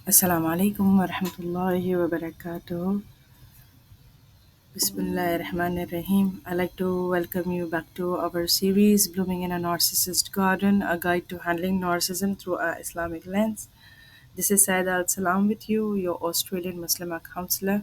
Assalamu alaikum wa rahmatullahi wa barakatuh. Bismillahir Rahmanir Rahim. I'd like to welcome you back to our series, Blooming in a Narcissist Garden, a guide to handling narcissism through an Islamic lens. This is Said Al Salam with you, your Australian Muslim counselor.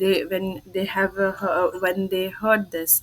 when they heard this,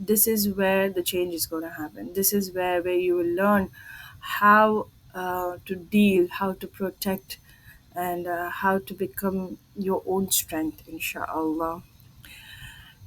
this is where the change is going to happen. This is where you will learn how to deal, how to protect, and how to become your own strength, inshallah.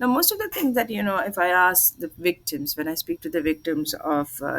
Now most of the things that if I ask the victims, when I speak to the victims of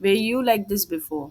were you like this before?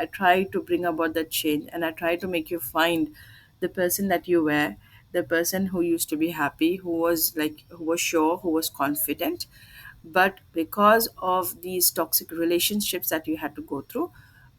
I try to bring about that change, and I try to make you find the person that you were, the person who used to be happy, who was sure, who was confident, but because of these toxic relationships that you had to go through,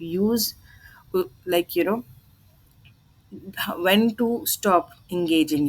use when to stop engaging.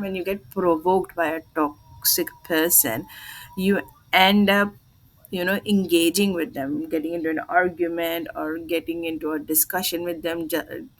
when you get provoked by a toxic person, you end up engaging with them, getting into an argument or getting into a discussion with them,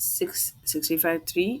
65-3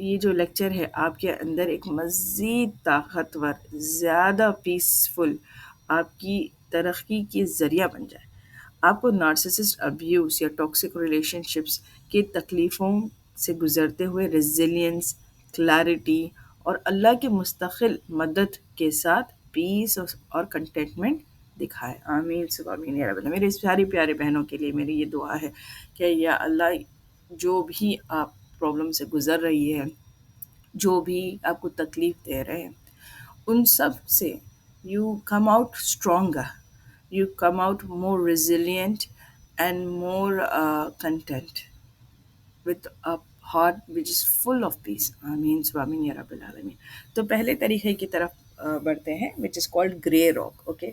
یہ جو lecture ہے آپ کے اندر ایک مزید طاقتور، زیادہ peaceful, آپ کی ترقی کی ذریعہ بن جائے. آپ کو نارسسسٹ ابیوز یا ٹاکسک ریلیشن شپس کی تکلیفوں سے گزرتے ہوئے ریزیلینس، کلیئرٹی اور اللہ کی مستقل مدد کے ساتھ پیس اور کنٹینٹمنٹ دکھائے. آمین سب آمین یا رب العالمین. میرے ساری پیارے بہنوں کے لیے میری یہ دعا ہے کہ یا اللہ، جو بھی آپ پرابلم سے گزر رہی ہے، جو بھی آپ کو تکلیف دے رہے ہیں، ان سب سے you come out stronger, you come out more resilient and more content with a heart which is full of peace. آمین سب آمین یا رب العالمین. تو پہلے طریقے کی طرف بڑھتے ہیں which is called grey rock. Okay,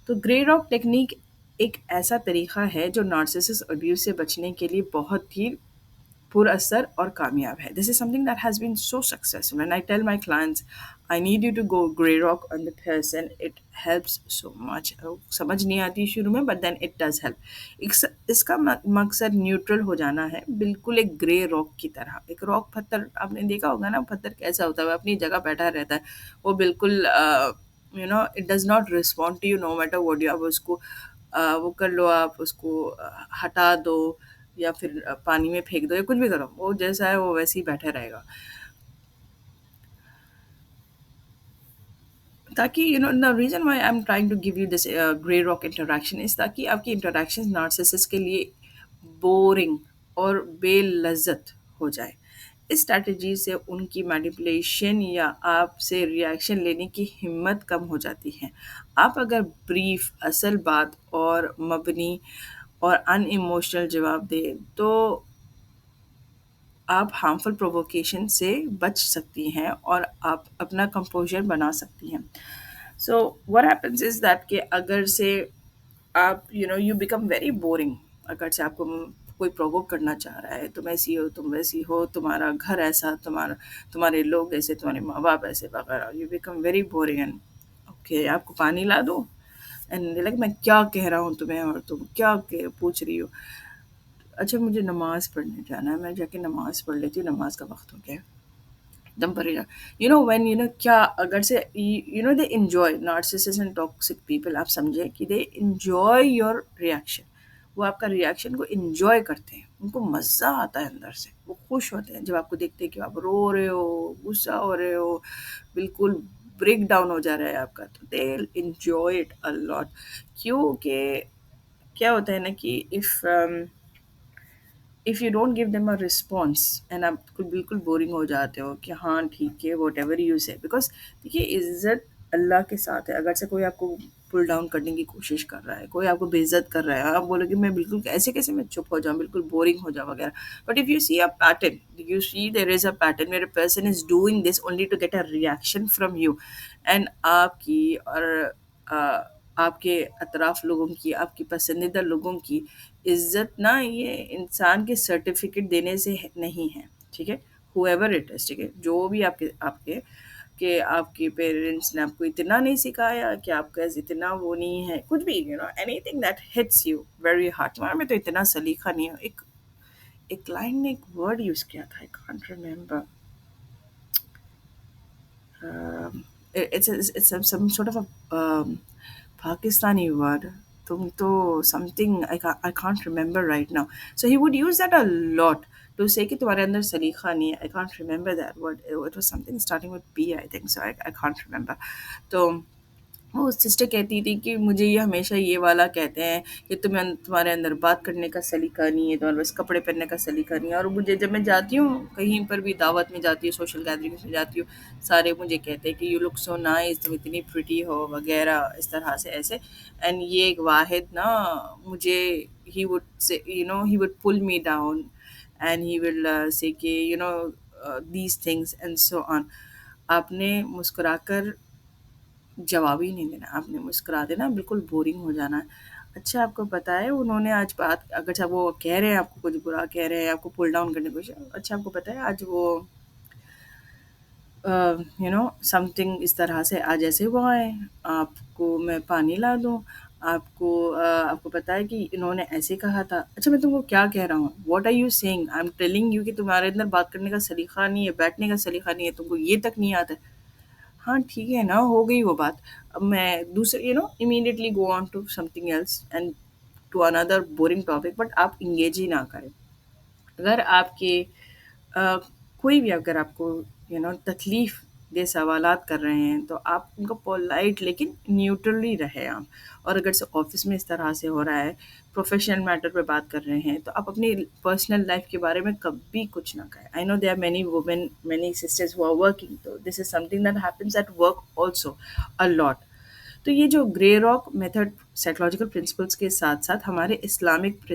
تو گرے راک ٹیکنیک ایک ایسا طریقہ ہے جو نارسسس ابیوز سے بچنے کے لیے بہت ہی پر اثر اور کامیاب ہے. This is something that has been so successful. When I tell my clients, I need you to go grey rock on the person, it helps so much. سمجھ نہیں آتی شروع میں but then it does help. اس کا مقصد neutral ہو جانا ہے، بالکل ایک گرے راک کی طرح. ایک راک پتھر آپ نے دیکھا ہوگا نا، پتھر کیسا ہوتا ہے، وہ اپنی جگہ بیٹھا رہتا ہے، وہ بالکل it does not respond to you no matter what you. اب اس کو وہ کر لو، آپ اس کو ہٹا دو یا پھر پانی میں پھینک دو یا کچھ بھی کرو، وہ جیسا ہے وہ ویسے ہی بیٹھا رہے گا. تاکہ the reason why I'm trying to give you this grey rock interaction is تاکہ آپ کی انٹریکشن نارسسس کے لیے بورنگ اور بے لذت ہو جائے. اس اسٹریٹجی سے ان کی مینیپولیشن یا آپ سے ریئیکشن لینے کی ہمت کم ہو جاتی ہے. آپ اگر بریف، اصل بات اور مبنی اور ان ایموشنل جواب دیں تو آپ ہارمفل پرووکیشن سے بچ سکتی ہیں اور آپ اپنا کمپوزر بنا سکتی ہیں. سو what happens is that کہ اگر سے آپ you become very boring. اگر سے آپ کو کوئی پرووک کرنا چاہ رہا ہے، تم ایسی ہو، تم ویسی ہو، تمہارا گھر ایسا، تمہارے لوگ ایسے، تمہارے ماں باپ ایسے وغیرہ، you become very boring and okay آپ کو پانی لا دو اینڈ لائک میں کیا کہہ رہا ہوں تمہیں اور تم کیا پوچھ رہی ہو. اچھا مجھے نماز پڑھنے جانا ہے، میں جا کے نماز پڑھ لیتی ہوں، نماز کا وقت ہو گیا دم پڑے جا. وین کیا اگر سے they enjoy narcissists and toxic people, آپ سمجھیں کہ دے انجوائے یور ریئیکشن. وہ آپ کا ریئیکشن کو انجوائے کرتے ہیں، ان کو مزہ آتا ہے اندر سے، وہ خوش ہوتے ہیں جب آپ کو دیکھتے ہیں کہ آپ رو رہے ہو، غصہ ہو رہے ہو، بالکل بریک ڈاؤن ہو جا رہا ہے آپ کا، تو دے انجوائے اٹ ا لاٹ. کیونکہ کیا ہوتا ہے نا کہ if you don't give them a response and آپ بالکل بورنگ ہو جاتے ہو کہ ہاں ٹھیک ہے واٹ ایور یو سے، بیکاز دیکھیے عزت اللہ کے ساتھ ہے. اگر سے کوئی آپ کو پل ڈاؤن کرنے کی کوشش کر رہا ہے، کوئی آپ کو بے عزت کر رہا ہے، آپ بولو کہ میں بالکل ایسے کیسے میں چپ ہو جاؤں، بالکل بورنگ ہو جاؤں وغیرہ. But if you see a pattern, you see there is a pattern where a person is doing this only to get a reaction from you and آپ کی اور آپ کے اطراف لوگوں کی، آپ کی پسندیدہ لوگوں کی عزت نا یہ انسان کے سرٹیفکیٹ دینے سے نہیں ہے. ٹھیک ہے، whoever it is، ٹھیک ہے، جو بھی آپ کے کہ آپ کے پیرنٹس نے آپ کو اتنا نہیں سکھایا، کہ آپ کا اتنا وہ نہیں ہے، کچھ بھی any thing that hits you very hard. تمہارے میں تو اتنا سلیقہ نہیں ہے. ایک کلائنٹ نے ایک ورڈ یوز کیا تھا، I can't remember. It's some sort of a Pakistani word. تم تو something I can't remember right now. So he would use that a lot to say کہ تمہارے اندر سلیقہ نہیں ہے. I can't remember that word. It was something starting with P, I think. So I can't remember. تو وہ sister کہتی تھی کہ مجھے یہ ہمیشہ یہ والا کہتے ہیں کہ تمہارے اندر بات کرنے کا سلیقہ نہیں ہے، تمہارے بس کپڑے پہننے کا سلیقہ نہیں ہے. اور مجھے جب میں جاتی ہوں کہیں پر بھی دعوت میں جاتی ہوں، سوشل گیدرنگس میں جاتی ہوں، سارے مجھے کہتے ہیں کہ یو لک سو نائس، تم اتنی پریٹی ہو وغیرہ اس طرح سے ایسے. اینڈ یہ ایک واحد نا مجھے he would say he would pull me down and he will say کہ these things and so on. آپ نے مسکرا کر جواب ہی نہیں دینا، آپ نے مسکرا دینا، بالکل بورنگ ہو جانا ہے. اچھا آپ کو پتہ ہے انہوں نے آج بات، اگر جب وہ کہہ رہے ہیں آپ کو کچھ برا کہہ رہے ہیں، آپ کو پل ڈاؤن کرنے کی کوشش، اچھا آپ کو پتہ ہے آج وہ سم تھنگ اس طرح سے آج ایسے ہوا ہے، آپ کو میں پانی لا دوں، آپ کو پتا ہے کہ انہوں نے ایسے کہا تھا، اچھا میں تم کو کیا کہہ رہا ہوں، what are you seeing, I am telling you کہ تمہارے اندر بات کرنے کا سلیقہ نہیں ہے، بیٹھنے کا سلیقہ نہیں ہے، تم کو یہ تک نہیں آتا ہے. ہاں ٹھیک ہے نا، ہو گئی وہ بات. اب میں دوسرے immediately go on to something else and to اندر بورنگ ٹاپک، بٹ آپ انگیج ہی نہ کریں. اگر آپ کے آ، کوئی بھی اگر آپ کو تکلیف دہ سوالات کر رہے ہیں تو آپ ان کو پولائٹ لیکن نیوٹرلی رہے آپ. اور اگر سے آفس میں اس طرح سے ہو رہا ہے، پروفیشنل میٹر پہ بات کر رہے ہیں، تو آپ اپنی پرسنل لائف کے بارے میں کبھی کچھ نہ کہیں. I know there are many women, many sisters who are working, تو this is something that happens at work also a lot. تو یہ جو grey rock method psychological principles کے ساتھ ساتھ ہمارے اسلامک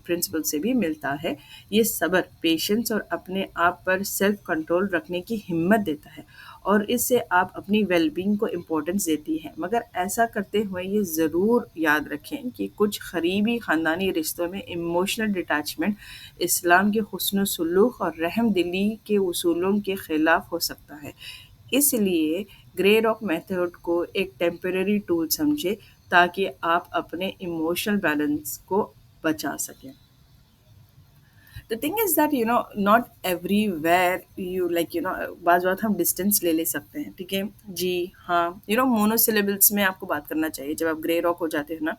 پرنسپل سے بھی ملتا ہے. یہ صبر، پیشنس اور اپنے آپ پر سیلف کنٹرول رکھنے کی ہمت دیتا ہے، اور اس سے آپ اپنی ویل بینگ کو امپورٹنس دیتی ہیں. مگر ایسا کرتے ہوئے یہ ضرور یاد رکھیں کہ کچھ قریبی خاندانی رشتوں میں ایموشنل ڈٹیچمنٹ اسلام کے حسن و سلوک اور رحم دلی کے اصولوں کے خلاف ہو سکتا ہے. اس لیے گرے راک میتھڈ کو ایک ٹیمپرری ٹول سمجھے تاکہ آپ اپنے ایموشنل بیلنس کو بچا سکیں. The thing is that not everywhere you like بعض بات ہم ڈسٹینس لے سکتے ہیں. ٹھیک ہے جی ہاں، مونو سلیبلس میں آپ کو بات کرنا چاہیے جب آپ گرے راک ہو جاتے ہیں نا.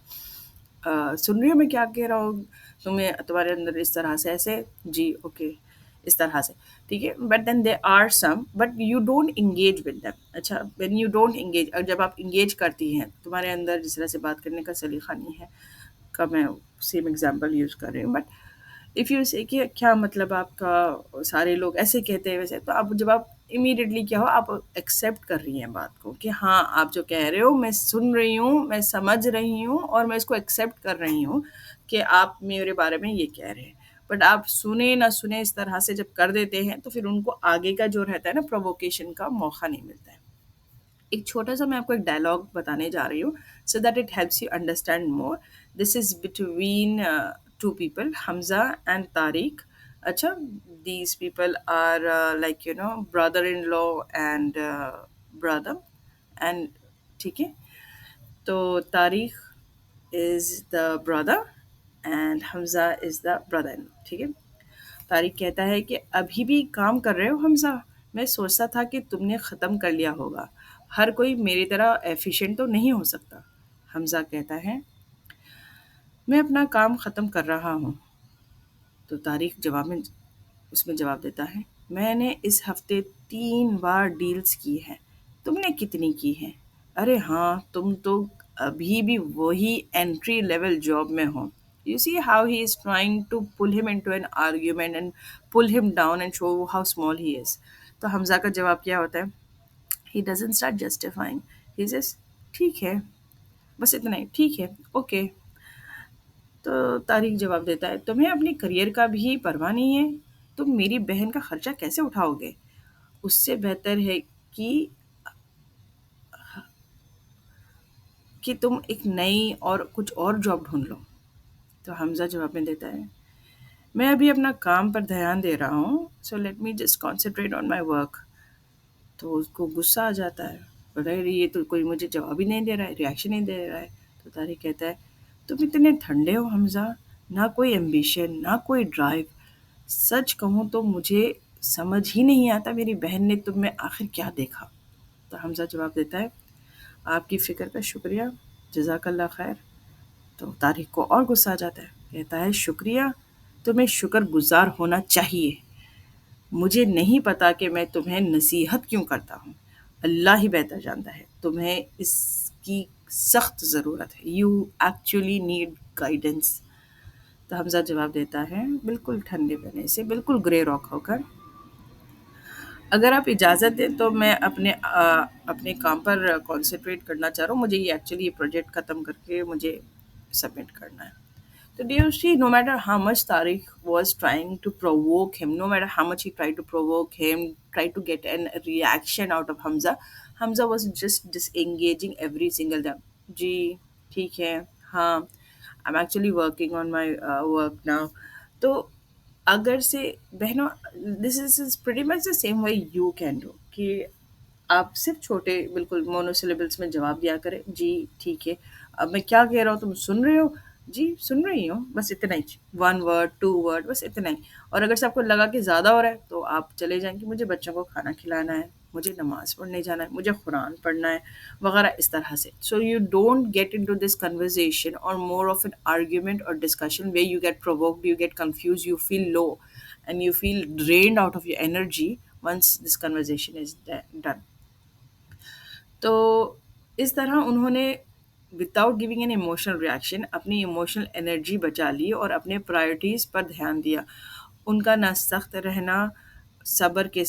سن رہی ہو میں کیا کہہ رہا ہوں، تمہارے اندر اس طرح سے ایسے، جی اوکے اس طرح سے ٹھیک ہے. But then they are some but you don't engage with them. اچھا وین یو ڈونٹ انگیج، اور جب آپ انگیج کرتی ہیں تمہارے اندر جس طرح سے بات کرنے کا سلیقہ نہیں ہے کا میں سیم ایگزامپل یوز کر رہی ہوں. بٹ اف یو سے کہ کیا مطلب آپ کا سارے لوگ ایسے کہتے ہیں ویسے، تو اب جب آپ امیڈیٹلی کیا ہو، آپ ایکسیپٹ کر رہی ہیں بات کو کہ ہاں آپ جو کہہ رہے ہو میں سن رہی ہوں، میں سمجھ رہی ہوں، اور میں اس کو ایکسیپٹ کر رہی ہوں کہ آپ میرے بارے میں یہ کہہ رہے ہیں. بٹ آپ سنیں نہ سنیں اس طرح سے جب کر دیتے ہیں تو پھر ان کو آگے کا جو رہتا ہے نا پرووکیشن کا موقع نہیں ملتا ہے. ایک چھوٹا سا میں آپ کو ایک ڈائلاگ بتانے جا رہی ہوں so that it helps you understand more. This is between two people, Hamza and Tariq. اچھا these people are like brother in law and brother and ٹھیک ہے. تو طارق از دا brother and Hamza is the Brother in لا. ٹھیک ہے. طارق کہتا ہے کہ ابھی بھی کام کر رہے ہو حمزہ، میں سوچتا تھا کہ تم نے ختم کر لیا ہوگا، ہر کوئی میری طرح ایفیشینٹ تو نہیں ہو سکتا. حمزہ کہتا ہے میں اپنا کام ختم کر رہا ہوں. تو طارق اس میں جواب دیتا ہے میں نے اس ہفتے 3 بار ڈیلز کی ہیں، تم نے کتنی کی ہیں؟ ارے ہاں تم تو ابھی بھی وہی انٹری لیول جاب میں ہو. You see how he is trying to pull him into an argument and pull him down and show how small he is. تو حمزہ کا جواب کیا ہوتا ہے؟ He doesn't start justifying. He says ٹھیک ہے، بس اتنا ہی، ٹھیک ہے اوکے. تو طارق جواب دیتا ہے تمہیں اپنی کریئر کا بھی پرواہ نہیں ہے، تم میری بہن کا خرچہ کیسے اٹھاؤ گے؟ اس سے بہتر ہے کہ تم ایک نئی اور کچھ اور جاب ڈھونڈ لو. تو حمزہ جواب میں دیتا ہے میں ابھی اپنا کام پر دھیان دے رہا ہوں، so let me just concentrate on my work. تو اس کو غصہ آ جاتا ہے، بتا یہ تو کوئی مجھے جواب ہی نہیں دے رہا ہے، ریئیکشن نہیں دے رہا ہے. تو طارق کہتا ہے تم اتنے ٹھنڈے ہو حمزہ، نہ کوئی ایمبیشن نہ کوئی ڈرائیو. سچ کہوں تو مجھے سمجھ ہی نہیں آتا میری بہن نے تم میں آخر کیا دیکھا. تو حمزہ جواب دیتا ہے آپ کی فکر کا شکریہ، جزاک اللہ خیر. تو طارق کو اور غصہ آ جاتا ہے، کہتا ہے شکریہ؟ تمہیں شکر گزار ہونا چاہیے. مجھے نہیں پتا کہ میں تمہیں نصیحت کیوں کرتا ہوں، اللہ ہی بہتر جانتا ہے. تمہیں اس کی سخت ضرورت ہے. You actually need guidance. تو حمزہ جواب دیتا ہے بالکل ٹھنڈے پنے سے، بالکل گرے راک ہو کر اگر آپ اجازت دیں تو میں اپنے کام پر کانسنٹریٹ کرنا چاہ رہا ہوں. مجھے یہ ایکچولی یہ پروجیکٹ ختم کر کے مجھے سبمٹ کرنا ہے. تو do you see, no matter how much Tariq was trying to provoke him, no matter how much he tried to provoke him, tried to get a reaction out of Hamza, Hamza was just disengaging every single time. جی ٹھیک ہے ہاں I'm actually working on my work now. تو اگر سے بہنوں this is pretty much the same way you can do کہ آپ صرف چھوٹے بالکل مونوسیلیبلس میں جواب دیا کریں، جی ٹھیک ہے، اب میں کیا کہہ رہا ہوں تم سن رہے ہو، جی سن رہی ہوں، بس اتنا ہی، 1 ورڈ 2 ورڈ بس اتنا ہی. اور اگر سے آپ کو لگا کہ زیادہ ہو رہا ہے تو آپ چلے جائیں کہ مجھے بچوں کو کھانا کھلانا ہے، مجھے نماز پڑھنے جانا ہے، مجھے قرآن پڑھنا ہے وغیرہ اس طرح سے. So you don't get into this conversation اور مور آف این آرگیومنٹ اور discussion way you get provoked, you get confused, you feel low and you feel drained out of your energy once this conversation is done. تو اس طرح انہوں نے without giving an emotional reaction اپنی emotional energy بچا لی اور اپنے priorities پر دھیان دیا. ان کا نہ سخت رہنا صبر کے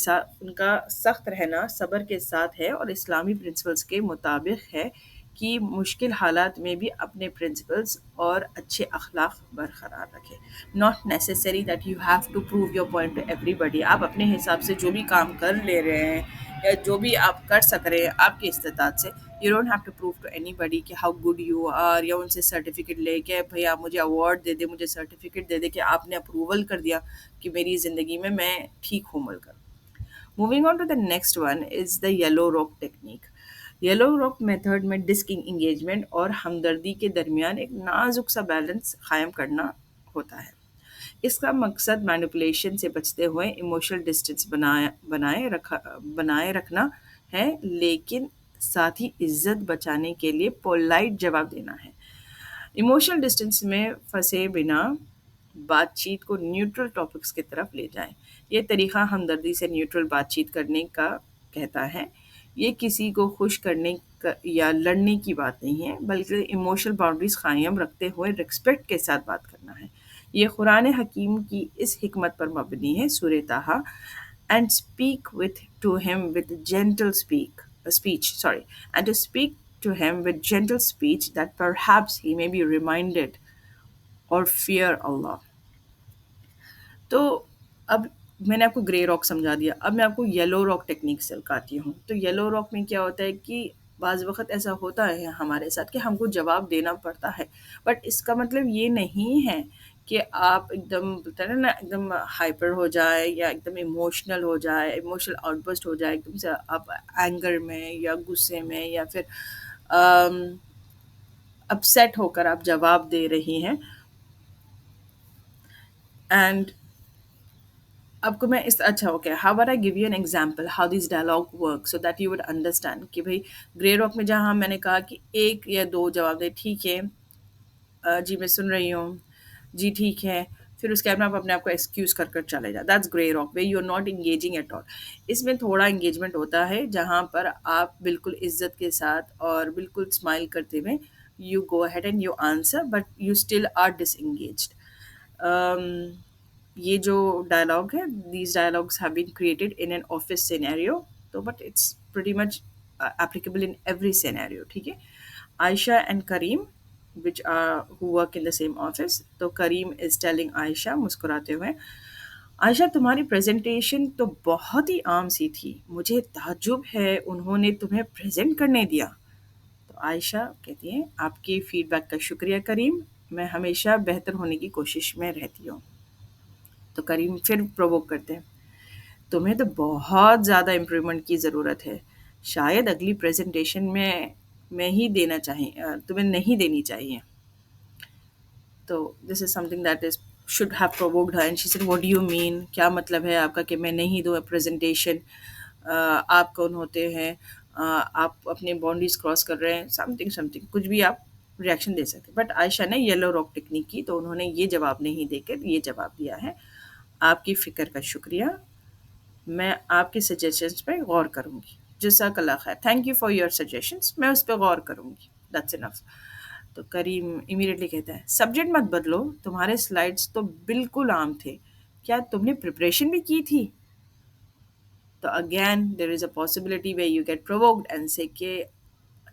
ساتھ ہے اور اسلامی پرنسپلز کے مطابق ہے کہ مشکل حالات میں بھی اپنے پرنسپلز اور اچھے اخلاق برقرار رکھے. Not necessary that you have to prove your point to everybody. آپ اپنے حساب سے جو بھی کام کر لے رہے ہیں یا جو بھی آپ کر سک رہے ہیں آپ کی استطاعت سے، you don't have to prove to anybody کہ ہاؤ گڈ یو آر، یا ان سے سرٹیفکیٹ لے کے بھئی آپ مجھے اوارڈ دے دیں، مجھے سرٹیفکیٹ دے دے کہ آپ نے اپروول کر دیا کہ میری زندگی میں ٹھیک ہوں مل کر. Moving on to the next one is the yellow rock technique. Yellow rock method میں ڈسک انگیجمنٹ اور ہمدردی کے درمیان ایک نازک سا بیلنس قائم کرنا ہوتا ہے. اس کا مقصد مینیپولیشن سے بچتے ہوئے ایموشنل ڈسٹینس بنائے رکھنا ہے، لیکن ساتھ ہی عزت بچانے کے لیے پولائٹ جواب دینا ہے. ایموشنل ڈسٹینس میں پھنسے بنا بات چیت کو نیوٹرل ٹاپکس کی طرف لے جائیں. یہ طریقہ ہمدردی سے نیوٹرل بات چیت کرنے کا کہتا ہے. یہ کسی کو خوش کرنے یا لڑنے کی بات نہیں ہے، بلکہ ایموشنل باؤنڈریز قائم رکھتے ہوئے ریسپیکٹ کے ساتھ بات کرنا ہے. یہ قرآن حکیم کی اس حکمت پر مبنی ہے، سورہ طٰہٰ. And speak with to him with gentle speech and to speak to him with gentle speech that perhaps he may be reminded or fear Allah. تو اب میں نے آپ کو گرے راک سمجھا دیا، اب میں آپ کو یلو راک ٹیکنیک سکھاتی ہوں. تو یلو راک میں کیا ہوتا ہے کہ بعض وقت ایسا ہوتا ہے ہمارے ساتھ کہ ہم کو جواب دینا پڑتا ہے، بٹ اس کا مطلب یہ نہیں ہے کہ آپ ایک دم بولتے ہیں نا ایک دم ہائپر ہو جائے یا ایک دم ایموشنل ہو جائے، ایموشنل آؤٹ برسٹ ہو جائے ایک دم سے، آپ اینگر میں یا غصے میں یا پھر اپسیٹ ہو کر آپ جواب دے رہی ہیں. اینڈ آپ کو میں اس اچھا okay how about I give you an example how this dialogue work so that you would understand کہ بھائی گرے راک میں جہاں میں نے کہا کہ ایک یا دو جواب دے، ٹھیک ہے، جی میں سن رہی ہوں، جی ٹھیک ہے، پھر اس کے بعد میں آپ اپنے آپ کو ایکسکیوز کر کر چلے جائیں. That's grey rock way you are not engaging at all. اس میں تھوڑا انگیجمنٹ ہوتا ہے جہاں پر آپ بالکل عزت کے ساتھ اور بالکل اسمائل کرتے ہوئے you go ahead and you answer but you still are disengaged. یہ جو ڈائلاگ ہے، these dialogues have been created in an office scenario, تو but it's pretty much applicable in every scenario. ٹھیک ہے. Aisha and Karim which who work in the same office. تو کریم is telling عائشہ مسکراتے ہوئے، عائشہ تمہاری پریزنٹیشن تو بہت ہی عام سی تھی، مجھے تعجب ہے انہوں نے تمہیں پریزنٹ کرنے دیا. تو عائشہ کہتی ہیں آپ کی فیڈ بیک کا شکریہ کریم، میں ہمیشہ بہتر ہونے کی کوشش میں رہتی ہوں. تو کریم پھر پرووک کرتے ہیں تمہیں تو بہت زیادہ امپرومنٹ کی ضرورت ہے، شاید اگلی پریزنٹیشن میں ہی دینا چاہیے، تمہیں نہیں دینی چاہیے. تو this is something that is should have provoked her and she said what do you mean, کیا مطلب ہے آپ کا کہ میں نہیں دوں پریزنٹیشن، آپ کون ہوتے ہیں، آپ اپنے باؤنڈریز کراس کر رہے ہیں، سم تھنگ کچھ بھی آپ ریئیکشن دے سکتے. بٹ عائشہ نے یلو راک ٹیکنیک کی تو انہوں نے یہ جواب نہیں دے کر یہ جواب دیا ہے، آپ کی فکر کا شکریہ، میں آپ کے سجیشنس پہ غور کروں گی. جزاک اللہ خیر، thank you for your suggestions, میں اس پہ غور کروں گی، دیٹس انف. تو کریم امیڈیٹلی کہتا ہے سبجیکٹ مت بدلو، تمہارے سلائڈس تو بالکل عام تھے، کیا تم نے پریپریشن بھی کی تھی؟ تو again there is a possibility way you get provoked and say کہ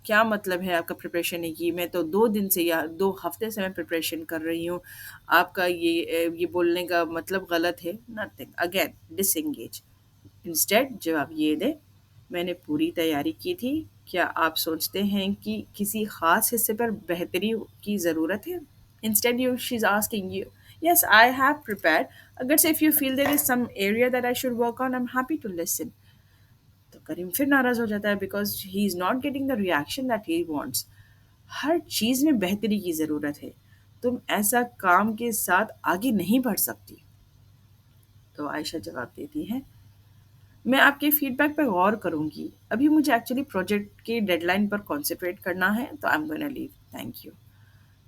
کیا مطلب ہے آپ کا پریپریشن نہیں کی، میں تو 2 دن سے یا 2 ہفتے سے میں پریپریشن کر رہی ہوں، آپ کا یہ بولنے کا مطلب غلط ہے. نتھنگ، اگین ڈس انگیج. انسٹیڈ جواب یہ دے میں نے پوری تیاری کی تھی، کیا آپ سوچتے ہیں کہ کسی خاص حصے پر بہتری کی ضرورت ہے؟ Instead you she is asking you yes I have prepared, اگر سے if you feel there is some area that I should work on I am happy to listen. تو تو کریم پھر ناراض ہو جاتا ہے because he is not getting the reaction that he wants. ہر چیز میں بہتری کی ضرورت ہے. تم ایسا کام کے ساتھ آگے نہیں بڑھ سکتی. تو عائشہ جواب دیتی ہے میں آپ کے فیڈ بیک پہ غور کروں گی. ابھی مجھے ایکچولی پروجیکٹ کے ڈیڈ لائن پر کانسنٹریٹ کرنا ہے تو I am gonna leave. Thank you.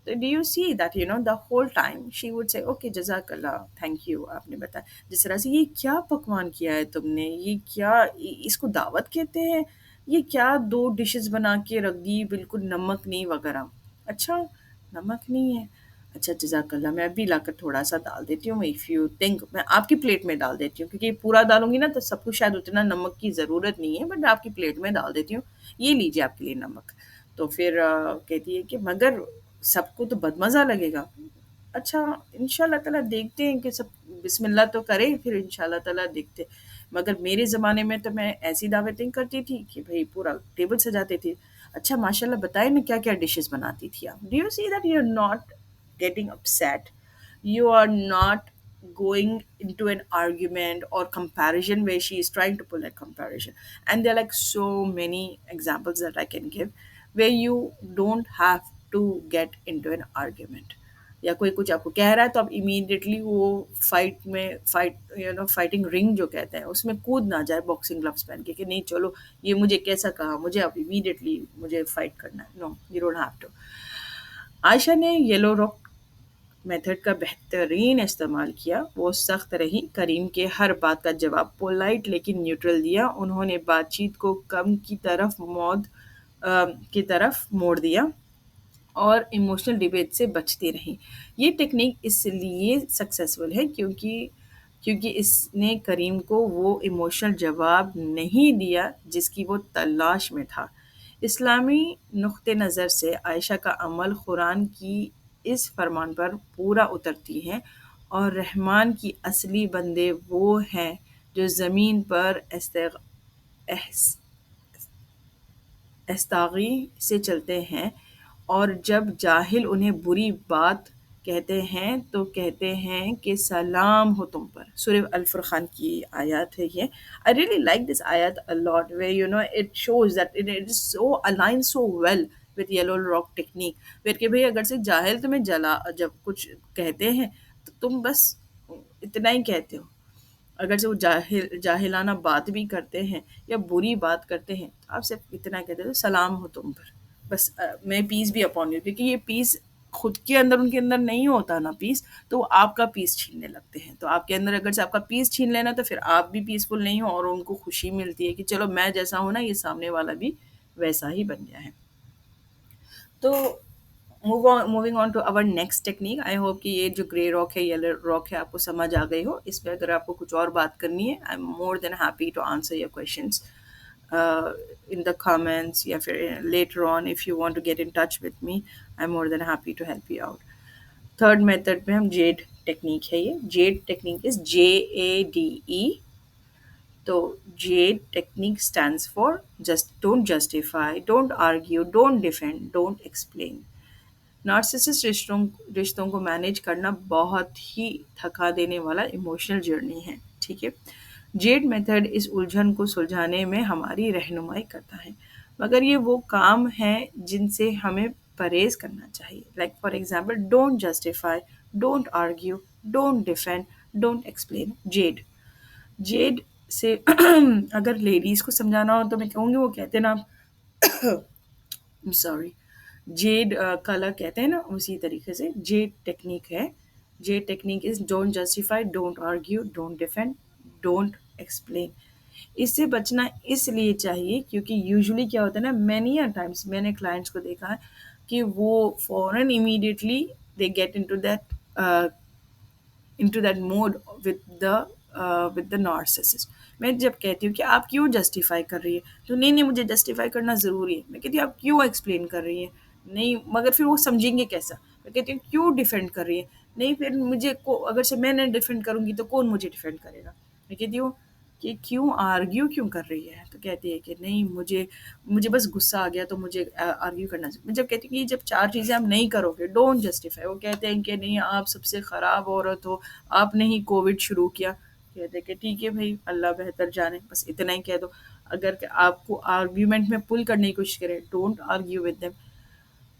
تو do you see that the whole time she would say okay جزاک اللہ تھینک یو. آپ نے بتایا جس طرح سے یہ کیا پکوان کیا ہے تم نے, یہ کیا اس کو دعوت کہتے ہیں, یہ کیا دو ڈشز بنا کے رکھ دی بالکل نمک نہیں وغیرہ. اچھا نمک نہیں ہے, اچھا جزاک اللہ میں ابھی لا کر تھوڑا سا ڈال دیتی ہوں. اف یو تھنک میں آپ کی پلیٹ میں ڈال دیتی ہوں کیونکہ پورا ڈالوں گی نا تو سب کو شاید اتنا نمک کی ضرورت نہیں ہے, بٹ میں آپ کی پلیٹ میں ڈال دیتی ہوں, یہ لیجیے آپ کے لیے نمک. تو پھر کہتی ہے کہ مگر سب کو تو بد مزہ لگے گا. اچھا ان شاء اللہ تعالیٰ دیکھتے ہیں کہ سب بسم اللہ تو کریں پھر ان شاء اللہ تعالیٰ دیکھتے. مگر میرے زمانے میں تو میں ایسی دعوتیں کرتی تھی کہ بھائی پورا ٹیبل سجاتے تھے. اچھا ماشاء اللہ بتائیں نا کیا کیا ڈشز بناتی تھی آپ. Do you see that you are not getting upset, you are not going into an argument or comparison where she is trying to pull a comparison. And there are like so many examples that I can give where you don't have to get into an argument. یا کوئی کچھ آپ کو کہہ رہا ہے تو آپ امیڈیٹلی وہ فائٹ میں فائٹنگ رنگ جو کہتے ہیں اس میں کود نہ جائے باکسنگ گلوز پہن کے کہ نہیں چلو یہ مجھے کیسا کہا مجھے اب امیڈیٹلی مجھے فائٹ کرنا ہے. نو یو ڈونٹ ہیو ٹو. عائشہ نے یلو راک میتھڈ کا بہترین استعمال کیا. وہ سخت رہی, کریم کے ہر بات کا جواب پولائٹ لیکن نیوٹرل دیا. انہوں نے بات چیت کو کم کی طرف موڑ دیا اور ایموشنل ڈیبیٹ سے بچتی رہیں. یہ ٹیکنیک اس لیے سکسیسفل ہے کیونکہ اس نے کریم کو وہ ایموشنل جواب نہیں دیا جس کی وہ تلاش میں تھا. اسلامی نقطہ نظر سے عائشہ کا عمل قرآن کی اس فرمان پر پورا اترتی ہے اور رحمان کی اصلی بندے وہ ہیں جو زمین پر استاغی سے چلتے ہیں, اور جب جاہل انہیں بری بات کہتے ہیں تو کہتے ہیں کہ سلام ہو تم پر. سورہ الفرقان کی آیات ہے یہ. I really like this ayat a lot where it shows that it is so aligned so well with yellow rock technique where کہ بھئی اگر سے جاہل تمہیں جب کچھ کہتے ہیں تو تم بس اتنا ہی کہتے ہو. اگر سے وہ جاہلانہ بات بھی کرتے ہیں یا بری بات کرتے ہیں تو آپ صرف اتنا کہتے ہو سلام ہو تم پر, بس میں پیس بھی اپون یو. کیونکہ یہ پیس خود کے اندر ان کے اندر نہیں ہوتا نا پیس, تو وہ آپ کا پیس چھیننے لگتے ہیں. تو آپ کے اندر اگر سے آپ کا پیس چھین لینا تو پھر آپ بھی پیسفل نہیں ہو, اور ان کو خوشی ملتی ہے کہ چلو میں جیسا ہوں نا یہ سامنے والا بھی ویسا ہی بن گیا ہے. تو moving on to over next technique. I hope کہ یہ جو گرے راک ہے یلو راک ہے آپ کو سمجھ آ گئی ہو. اس پہ اگر آپ کو کچھ اور بات کرنی ہے I am more than happy to answer your questions in the comments یا پھر later on if you want to get in touch with me I'm more than happy to help you out. Third method میں ہم JADE technique ہے. یہ JADE technique is JADE. تو JADE technique stands for just don't justify, don't argue, don't defend, don't explain. Narcissist رشتوں کو manage کرنا بہت ہی تھکا دینے والا ایموشنل جرنی ہے. ٹھیک ہے. جیڈ میتھڈ اس الجھن کو سلجھانے میں ہماری رہنمائی کرتا ہے, مگر یہ وہ کام ہیں جن سے ہمیں پرہیز کرنا چاہیے. Like for example don't justify, don't argue, don't defend, don't explain. JADE سے اگر لیڈیز کو سمجھانا ہو تو میں کہوں گی وہ کہتے ہیں نا سوری جیڈ کلر کہتے ہیں نا, اسی طریقے سے جیڈ ٹیکنیک ہے. JADE technique is don't justify, don't argue, don't defend, don't explain. اس سے بچنا اس لیے چاہیے کیونکہ یوزلی کیا ہوتا ہے نا, مینی ٹائمس میں نے کلائنٹس کو دیکھا ہے کہ وہ فوراً immediately they get into that mode with the narcissist. میں جب کہتی ہوں کہ آپ کیوں جسٹیفائی کر رہی ہے تو نہیں مجھے جسٹیفائی کرنا ضروری ہے. میں کہتی ہوں آپ کیوں ایکسپلین کر رہی ہیں, نہیں مگر پھر وہ سمجھیں گے کیسا. میں کہتی ہوں کیوں ڈیفینڈ کر رہی ہے, نہیں پھر مجھے اگر سے میں نے ڈیفینڈ کروں گی تو کون مجھے ڈیفینڈ کرے گا. میں کہتی ہوں کہ کیوں آرگیو کیوں کر رہی ہے, تو کہتی ہے کہ نہیں مجھے بس غصہ آ گیا تو مجھے آرگیو کرنا چاہیے. میں جب کہتی ہوں کہ جب چار چیزیں آپ نہیں کرو گے ڈونٹ جسٹیفائی, وہ کہتے ہیں کہ نہیں آپ سب سے خراب عورت ہو, آپ نے ہی کووڈ شروع کیا. کہتے کہ ٹھیک ہے بھائی اللہ بہتر جانے, بس اتنا ہی کہہ دو. اگر کہ آپ کو آرگیومنٹ میں پل کرنے کی کوشش کرے، ڈونٹ آرگیو ود دیم.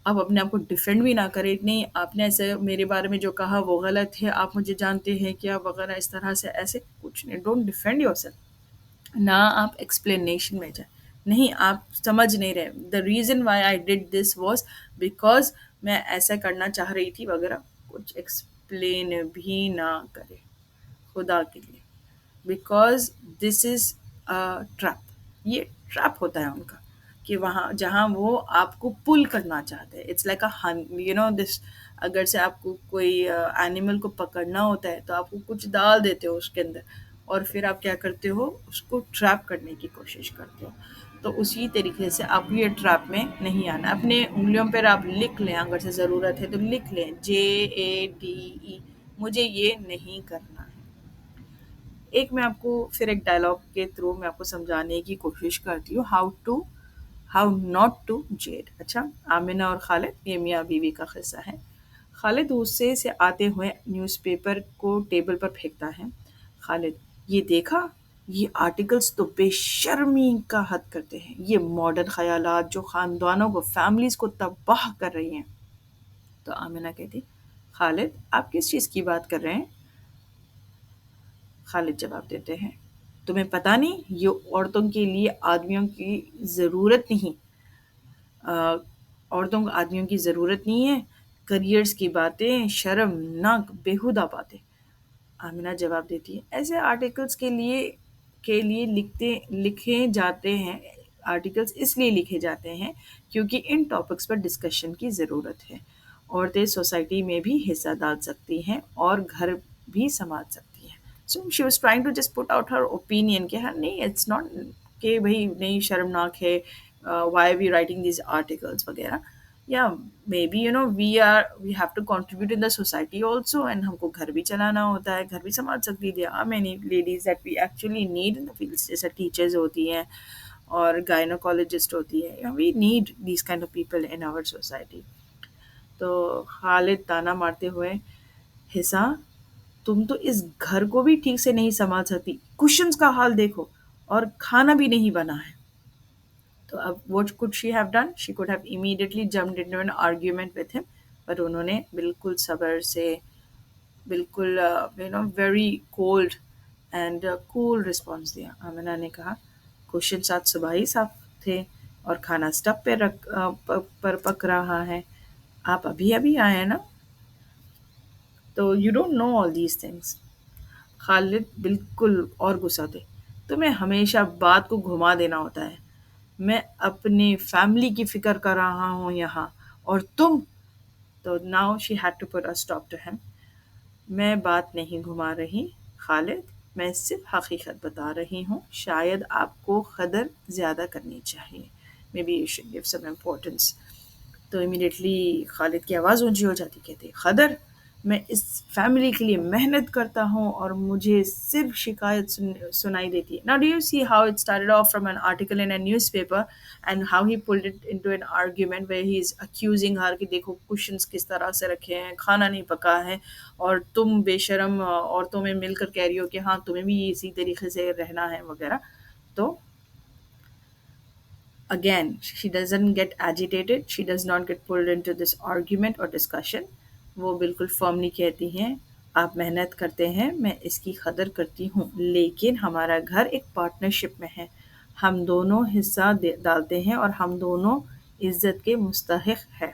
آپ اپنے آپ کو ڈیفینڈ بھی نہ کریں، نہیں آپ نے ایسے میرے بارے میں جو کہا وہ غلط ہے، آپ مجھے جانتے ہیں کیا وغیرہ اس طرح سے، ایسے کچھ نہیں. Don't defend your self. نہ آپ ایکسپلینیشن میں جائیں. نہیں آپ سمجھ نہیں رہے، the reason why I did this was because میں ایسا کرنا چاہ رہی تھی وغیرہ. کچھ ایکسپلین بھی نہ کرے خدا کے لیے، بیکاز دس از ٹریپ. یہ ٹریپ ہوتا ہے ان کا، کہ وہاں جہاں وہ آپ کو پل کرنا چاہتے ہیں. It's like a you know this. اگر سے آپ کو کوئی اینیمل کو پکڑنا ہوتا ہے تو آپ کو کچھ ڈال دیتے ہو اس کے اندر، اور پھر آپ کیا کرتے ہو، اس کو ٹریپ کرنے کی کوشش کرتے ہو. تو اسی طریقے سے آپ یہ ٹریپ میں نہیں آنا. اپنے انگلیوں پر آپ لکھ لیں، اگر سے ضرورت ہے تو لکھ لیں JADE، مجھے یہ نہیں کرنا ہے. ایک میں آپ کو پھر ایک ڈائلاگ کے تھرو میں آپ کو سمجھانے کی کوشش کرتی ہوں، ہاؤ ناٹ ٹو جیڈ. اچھا، آمنہ اور خالد، یہ میاں بیوی کا قصہ ہے. خالد غصے سے آتے ہوئے نیوز پیپر کو ٹیبل پر پھینکتا ہے. خالد: یہ دیکھا، یہ آرٹیکلز تو بے شرمی کا حد کرتے ہیں. یہ ماڈرن خیالات جو خاندانوں کو، فیملیز کو تباہ کر رہی ہیں. تو آمنہ کہتی: خالد آپ کس چیز کی بات کر رہے ہیں؟ خالد جواب دیتے ہیں: تمہیں پتہ نہیں، یہ عورتوں کے لیے آدمیوں کی ضرورت نہیں. عورتوں کو آدمیوں کی ضرورت نہیں ہے. کریئرز کی باتیں، شرم ناک بیہودہ باتیں. آمنہ جواب دیتی ہے: ایسے آرٹیکلز کے لیے لکھے جاتے ہیں. آرٹیکلز اس لیے لکھے جاتے ہیں کیونکہ ان ٹاپکس پر ڈسکشن کی ضرورت ہے. عورتیں سوسائٹی میں بھی حصہ ڈال سکتی ہیں اور گھر بھی سنبھال سکتی ہیں. So she was trying to just put out her opinion کہ ہاں نہیں، اٹس ناٹ کہ بھائی نہیں شرمناک ہے، why we writing these articles وغیرہ. یا maybe we have to contribute in the society also, and ہم کو گھر بھی چلانا ہوتا ہے، گھر بھی سنبھال سکتی. There are many ladies that we actually need in the fields, جیسے ٹیچرز ہوتی ہیں اور گائنوکالوجسٹ ہوتی ہے. We need these kind of people in our society. تو خالد تانا مارتے ہوئے: حصہ، تم تو اس گھر کو بھی ٹھیک سے نہیں سنبھال سکتی، کشنز کا حال دیکھو، اور کھانا بھی نہیں بنا ہے. تو اب what could she have done? She could have immediately jumped into an argument with him. پر انہوں نے بالکل صبر سے، بالکل very cold and cool response دیا. آمنہ نے کہا: کوشچن ساتھ صبح ہی صاف تھے اور کھانا اسٹپ پر پک رہا ہے. آپ ابھی ابھی آئے ہیں نا، تو you don't know all these things. Khalid بالکل اور غصہ تھے: تمہیں ہمیشہ بات کو گھما دینا ہوتا ہے. میں اپنے فیملی کی فکر کر رہا ہوں یہاں، اور تم. تو now she had to put a stop to him. میں بات نہیں گھما رہی خالد، میں صرف حقیقت بتا رہی ہوں. شاید آپ کو قدر زیادہ کرنی چاہیے. Maybe you should give some importance. تو امیڈیٹلی خالد کی آواز اونچی ہو جاتی، کہتے: قدر؟ میں اس فیملی کے لیے محنت کرتا ہوں اور مجھے صرف شکایت سنائی دیتی ہے. Now do you see how it started off from an article in a newspaper and how he pulled it into an argument where he is accusing her کہ دیکھو کوشنز کس طرح سے رکھے ہیں، کھانا نہیں پکا ہے، اور تم بے شرم عورتوں میں مل کر کہہ رہی ہو کہ ہاں تمہیں بھی اسی طریقے سے رہنا ہے وغیرہ. تو again, she doesn't get agitated, she does not get pulled into this argument or discussion. وہ بالکل firmly کہتی ہیں: آپ محنت کرتے ہیں، میں اس کی قدر کرتی ہوں، لیکن ہمارا گھر ایک پارٹنرشپ میں ہے. ہم دونوں حصہ ڈالتے ہیں اور ہم دونوں عزت کے مستحق ہیں.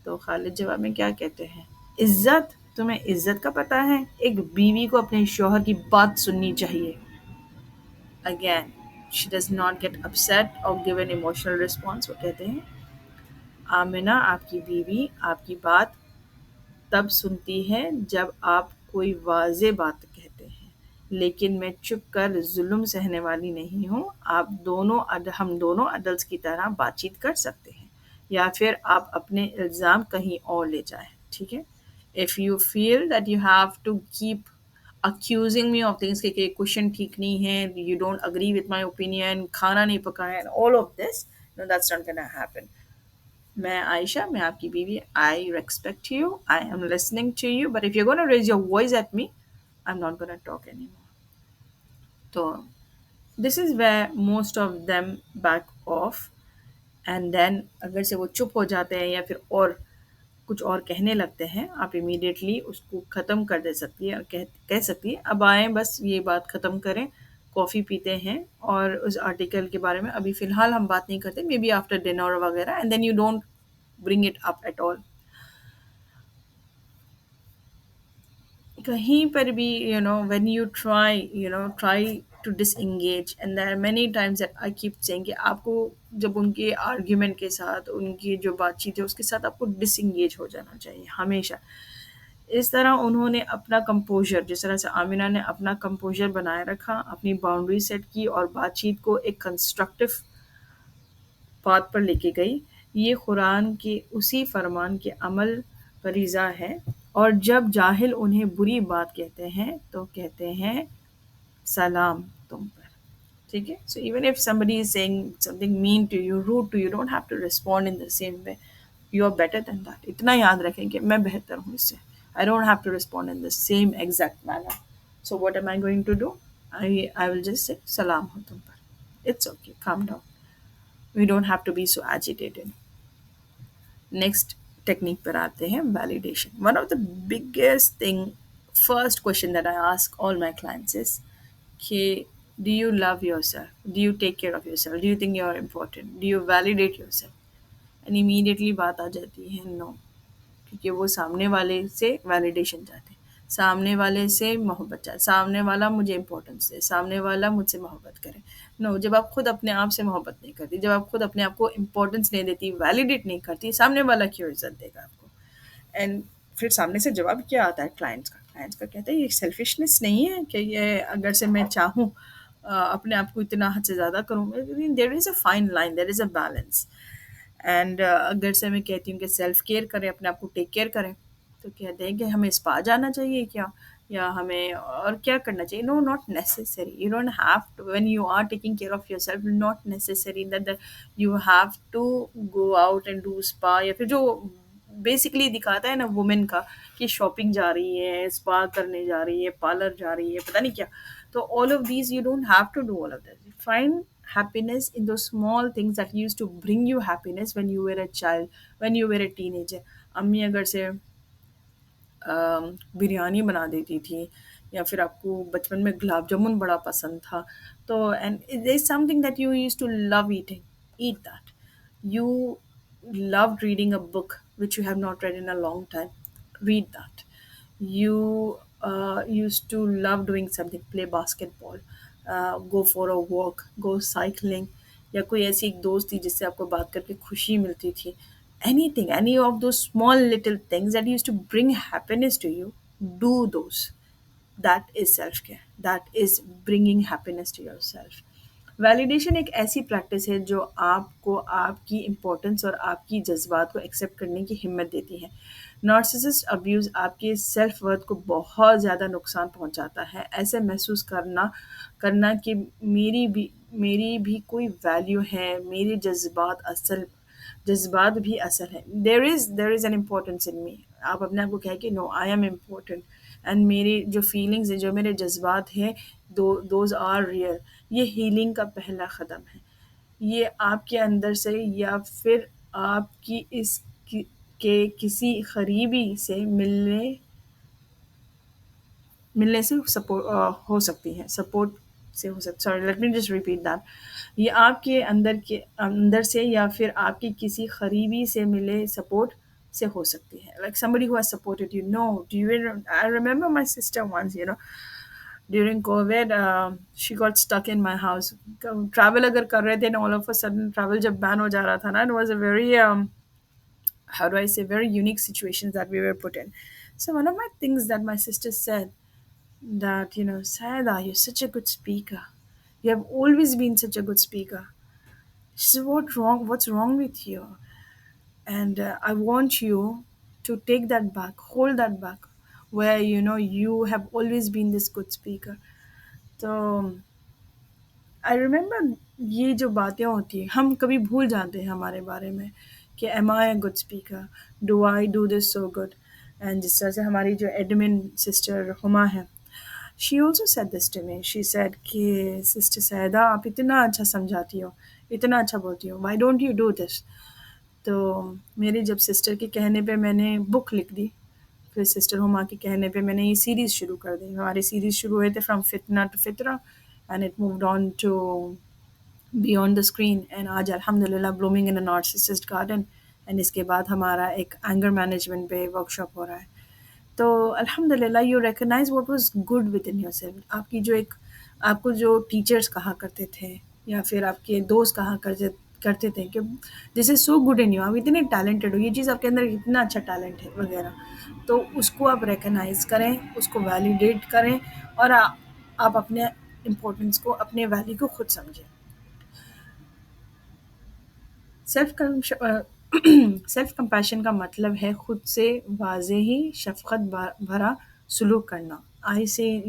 تو خالد جواب میں کیا کہتے ہیں: عزت؟ تمہیں عزت کا پتہ ہے؟ ایک بیوی کو اپنے شوہر کی بات سننی چاہیے. Again, she does not get upset or give an emotional response. وہ کہتے ہیں: آمنہ، آپ کی بیوی آپ کی بات تب سنتی ہے جب آپ کوئی واضح بات کہتے ہیں، لیکن میں چپ کر ظلم سہنے والی نہیں ہوں. ہم دونوں اڈلٹس کی طرح بات چیت کر سکتے ہیں، یا پھر آپ اپنے الزام کہیں اور لے جائیں. ٹھیک ہے؟ If you feel that you have to keep accusing me of things کہ کوشچن ٹھیک نہیں ہے، you don't agree with my opinion، کھانا نہیں پکایا، and all of this, no, that's not gonna happen. میں عائشہ، میں آپ کی بیوی. I respect you, I am listening to you, but if you're gonna raise your voice at me, I'm not gonna talk anymore. تو this is way most of them back off. And then اگر سے وہ چپ ہو جاتے ہیں یا پھر اور کچھ اور کہنے لگتے ہیں، آپ امیڈیٹلی اس کو ختم کر دے سکتی ہے اور کہہ سکتی ہے اب آئیں بس یہ بات ختم کریں، کافی پیتے ہیں اور اس آرٹیکل کے بارے میں ابھی فی الحال ہم بات نہیں کرتے، مے بی آفٹر ڈنر وغیرہ، and then you don't bring it up at all. کہیں پر بھی when you try to disengage and there many times I keep saying کہ آپ کو جب ان کے آرگیومنٹ کے ساتھ ان کی جو بات چیت ہے اس کے ساتھ آپ کو ڈس انگیج ہو جانا چاہیے ہمیشہ. اس طرح انہوں نے اپنا کمپوزر، جس طرح سے آمینہ نے اپنا کمپوزر بنائے رکھا، اپنی باؤنڈری سیٹ کی اور بات چیت کو ایک کنسٹرکٹیو بات پر لے کے گئی. یہ قرآن کے اسی فرمان کے عمل فریضہ ہے. اور جب جاہل انہیں بری بات کہتے ہیں تو کہتے ہیں سلام تم پر. ٹھیک ہے. So even if somebody is saying something mean to you, rude to you, don't have to respond in the same way. You are better than that. اتنا یاد رکھیں کہ میں بہتر ہوں اس سے. I don't have to respond in the same exact manner. So what am I going to do? I will just say سلام ہو تم پر. It's okay. Calm down. We don't have to be so agitated. Next technique پر آتے ہیں validation. One of the biggest thing, first question that I ask all my clients is کہ do you love yourself, do you take care of yourself, do you think you are important, do you validate yourself. And immediately بات آ جاتی ہے نو. کیونکہ وہ سامنے والے سے ویلیڈیشن چاہتے ہیں، سامنے والے سے محبت چاہتے، سامنے والا مجھے امپورٹنس دے، سامنے والا مجھ سے محبت کرے. نو، جب آپ خود اپنے آپ سے محبت نہیں کرتی، جب آپ خود اپنے آپ کو امپورٹنس نہیں دیتی، ویلیڈیٹ نہیں کرتی، سامنے والا کیوں عزت دے گا آپ کو؟ اینڈ پھر سامنے سے جواب کیا آتا ہے کلائنٹس کا کہتا ہے یہ سیلفشنس نہیں ہے کہ یہ اگر سے میں چاہوں اپنے آپ کو اتنا حد سے زیادہ کروں. There is a fine line, there is a balance. And اگر سے میں کہتی ہوں کہ سیلف کیئر کریں، اپنے آپ کو ٹیک کیئر کریں، تو کہتے ہیں کہ ہمیں اسپا جانا چاہیے کیا، یا ہمیں اور کیا کرنا چاہیے. No, not necessary. You don't have to when you are taking care of yourself, not necessary that you have to go out and do spa, یا پھر جو بیسکلی دکھاتا ہے نا وومن کا کہ شاپنگ جا رہی ہے، اسپا کرنے جا رہی ہے، پارلر جا رہی ہے، پتہ نہیں کیا. تو all of these you don't have to do all of that. Find happiness in those small things that used to bring you happiness when you were a child, when you were a teenager. امی اگر سے بریانی بنا دیتی تھی، یا پھر آپ کو بچپن میں گلاب جامن بڑا پسند تھا، تو and there is something that you used to love eating, eat that. You loved reading a book which you have not read in a long time, read that. You used to love doing something, play basketball, go for a walk, go cycling, یا کوئی ایسی ایک دوست تھی جس سے آپ کو بات کر کے خوشی ملتی تھی. Anything, any of those small little things that used to bring happiness to you, do those. That is self-care. That is bringing happiness to yourself. Validation ایک ایسی پریکٹس ہے جو آپ کو آپ کی امپورٹنس اور آپ کی جذبات کو ایکسیپٹ کرنے کی ہمت دیتی ہے. نارسسسٹ ابیوز آپ کے سیلف ورتھ کو بہت زیادہ نقصان پہنچاتا ہے. ایسے محسوس کرنا کہ میری بھی کوئی ویلیو ہے، میرے جذبات بھی اصل ہے. دیر از این امپورٹنس ان می. آپ اپنے آپ کو کہیں کہ نو، آئی ایم امپورٹنٹ، اینڈ میری جو فیلنگز ہیں، جو میرے جذبات ہیں، دوز آر ریئل. یہ ہیلنگ کا پہلا قدم ہے. یہ آپ کے اندر سے یا پھر آپ کی کے کسی قریبی سے ملنے سے ہو سکتی ہے، سپورٹ سے ہو سکتی. Sorry, let me just repeat that. یہ آپ کے اندر سے یا پھر آپ کی کسی قریبی سے ملے سپورٹ سے ہو سکتی ہے. Like somebody who has supported you. No, I remember my sister once. During COVID, she got stuck in my house. Travel اگر کر رہے تھے and all of a sudden travel جب بین ہو جا رہا تھا نا, it was a very how do I say, very unique situations that we were put in. So one of my things that my sister said, that Saida, you're such a good speaker. You have always been such a good speaker. She said, what's wrong with you? And I want you to take that back, hold that back, where you have always been this good speaker. تو I remember یہ جو باتیں ہوتی ہیں ہم کبھی بھول جاتے ہیں ہمارے بارے میں کہ am I a good speaker, do I do this so good. And جس طرح سے ہماری جو ایڈمن سسٹر ہما ہے، She also said this to me. She said کہ سسٹر سعیدہ آپ اتنا اچھا سمجھاتی ہو, اتنا اچھا بولتی ہو, why don't you do this. تو میری جب سسٹر کے کہنے پہ میں نے بک لکھ دی, پھر سسٹر ہما کے کہنے پہ میں نے یہ سیریز شروع کر دی. ہماری سیریز شروع ہوئے تھے فرام فتنہ ٹو فطرہ, and it moved on to beyond the screen, and آج الحمد للہ blooming in a narcissist garden. And اس کے بعد ہمارا ایک اینگر مینجمنٹ پہ ورک شاپ ہو رہا ہے. تو الحمد للہ you recognise what was good within yourself. آپ کی جو ایک, آپ کو جو ٹیچرس کہا کرتے تھے یا پھر آپ کے دوست کہا کرتے تھے کہ دس از سو گڈ ان یو, آپ اتنے ٹیلنٹڈ ہو, یہ چیز آپ کے اندر اتنا اچھا ٹیلنٹ ہے وغیرہ, تو اس کو آپ ریکگنائز کریں, اس کو ویلیڈیٹ کریں, اور آپ اپنے امپورٹنس کو, اپنے ویلیو کو خود سمجھیں. سیلف کمپیشن کا مطلب ہے خود سے واضحی شفقت بھرا سلوک کرنا. آئی سے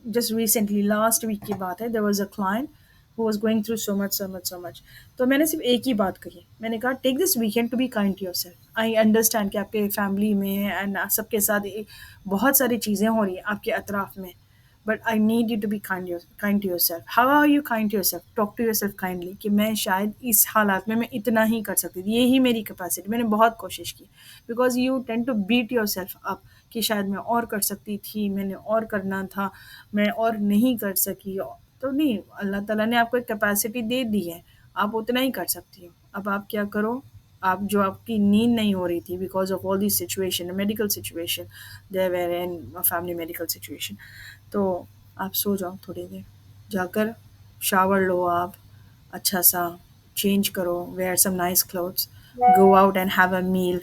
جسٹ ریسنٹلی لاسٹ ویک کی بات ہے, there was a client who was going through so much. تو میں نے صرف ایک ہی بات کہی, میں نے کہا take this weekend to be kind to yourself. I understand کہ آپ کے فیملی میں اینڈ سب کے ساتھ بہت ساری چیزیں ہو رہی ہیں آپ کے اطراف میں, but I need you to be kind to yourself. How are you kind to yourself? Talk to yourself kindly کہ میں شاید اس حالات میں اتنا ہی کر سکتی تھی, یہی میری کیپیسٹی, میں نے بہت کوشش کی. Because you tend to beat yourself up کہ شاید میں اور کر سکتی تھی, میں نے اور کرنا تھا, میں اور نہیں کر سکی. تو نہیں, اللہ تعالیٰ نے آپ کو ایک کیپیسٹی دے دی ہے, آپ اتنا ہی کر سکتی ہو. اب آپ کیا کرو, آپ جو آپ کی نیند نہیں ہو رہی تھی because of all these situation, medical situation, they were in family medical situation, تو آپ سو جاؤ تھوڑی دیر, جا کر شاور لو, آپ اچھا سا چینج کرو, wear some nice clothes, go out and have a meal.